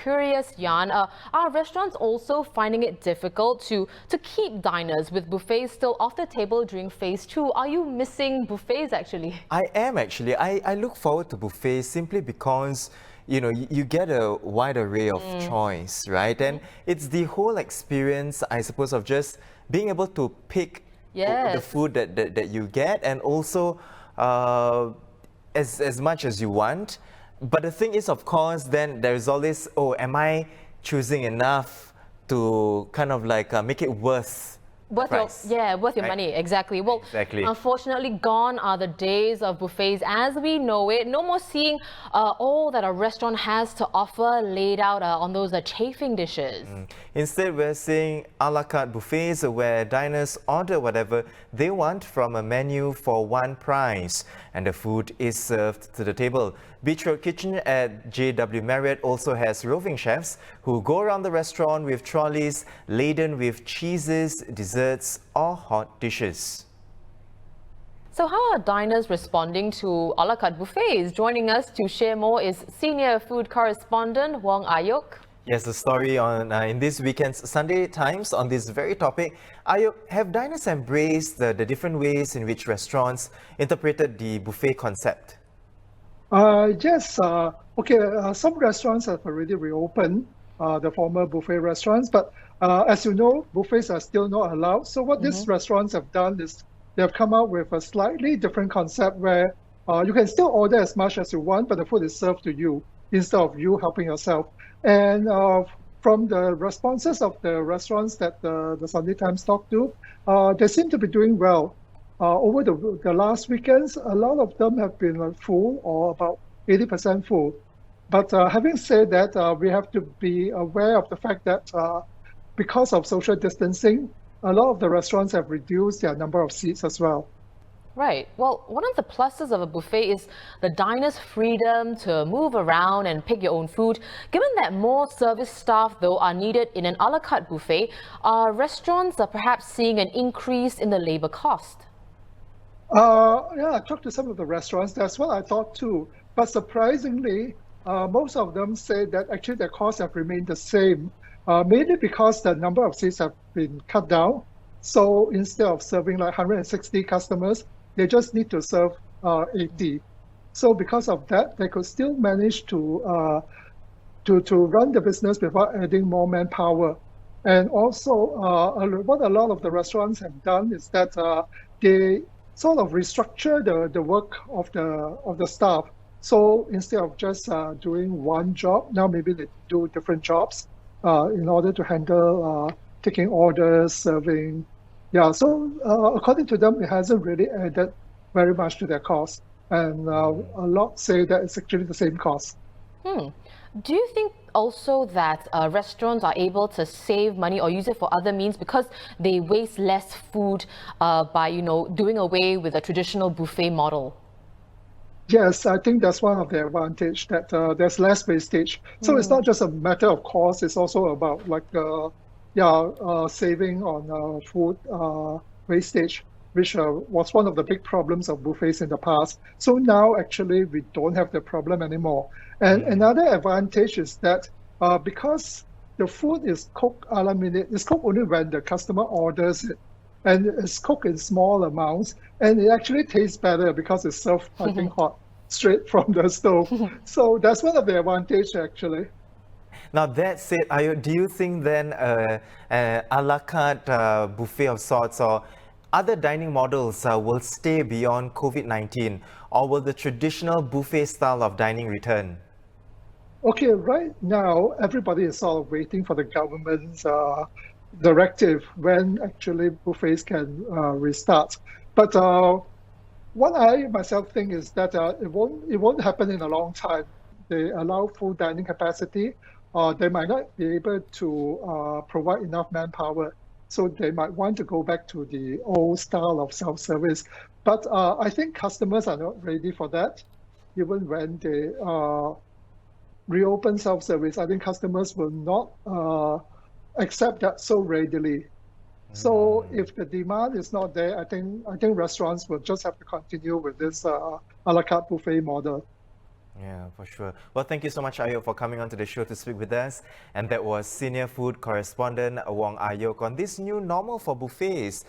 curious, Jan, are restaurants also finding it difficult to keep diners with buffets still off the table during phase 2? Are you missing buffets actually? I am actually. I look forward to buffets simply because you get a wide array of choice, right? And it's the whole experience, I suppose, of just being able to pick the food that you get, and also as much as you want. But the thing is, of course, then there's always, oh, am I choosing enough to kind of like make it worth worth your money, exactly. Well, unfortunately, gone are the days of buffets as we know it. No more seeing all that a restaurant has to offer laid out on those chafing dishes. Instead, we're seeing a la carte buffets where diners order whatever they want from a menu for one price, and the food is served to the table. Beach Road Kitchen at JW Marriott also has roving chefs who go around the restaurant with trolleys laden with cheeses, desserts or hot dishes. So how are diners responding to a la carte buffets? Joining us to share more is senior food correspondent Wong Ah Yoke. Yes, the story on in this weekend's Sunday Times on this very topic. Have diners embraced the different ways in which restaurants interpreted the buffet concept? Yes. Some restaurants have already reopened, the former buffet restaurants, but as you know, buffets are still not allowed. So what these restaurants have done is they have come out with a slightly different concept where you can still order as much as you want, but the food is served to you instead of you helping yourself. And from the responses of the restaurants that the Sunday Times talked to, they seem to be doing well. Over the last weekends, a lot of them have been full or about 80% full. But having said that, we have to be aware of the fact that because of social distancing, a lot of the restaurants have reduced their number of seats as well. Right. Well, one of the pluses of a buffet is the diner's freedom to move around and pick your own food. Given that more service staff, though, are needed in an a la carte buffet, restaurants are perhaps seeing an increase in the labor cost. Yeah, I talked to some of the restaurants. That's what I thought too. But surprisingly, most of them say that actually their costs have remained the same, mainly because the number of seats have been cut down. So instead of serving like 160 customers, they just need to serve 80. So because of that, they could still manage to run the business without adding more manpower. And also, what a lot of the restaurants have done is that they sort of restructure the work of the staff. So instead of just doing one job, now maybe they do different jobs in order to handle taking orders, serving. Yeah, so according to them, it hasn't really added very much to their cost. And a lot say that it's actually the same cost. Do you think also that restaurants are able to save money or use it for other means because they waste less food by, doing away with a traditional buffet model? Yes, I think that's one of the advantage that there's less wastage. So it's not just a matter of cost; it's also about like saving on food wastage, which was one of the big problems of buffets in the past. So now actually we don't have the problem anymore. And another advantage is that because the food is cooked a la minute, it's cooked only when the customer orders it. And it's cooked in small amounts, and it actually tastes better because it's served piping hot straight from the stove. So that's one of the advantages actually. Now that said, do you think then a la carte buffet of sorts or other dining models will stay beyond COVID-19, or will the traditional buffet style of dining return? Okay, right now everybody is sort of waiting for the government's directive when actually buffets can restart. But what I myself think is that it won't happen in a long time. They allow full dining capacity. They might not be able to provide enough manpower, so they might want to go back to the old style of self-service. But I think customers are not ready for that. Even when they reopen self-service, I think customers will not accept that so readily. So if the demand is not there, I think restaurants will just have to continue with this a la carte buffet model. Yeah, for sure. Well, thank you so much, Ayo, for coming on to the show to speak with us. And that was senior food correspondent Wong Ah Yoke on this new normal for buffets.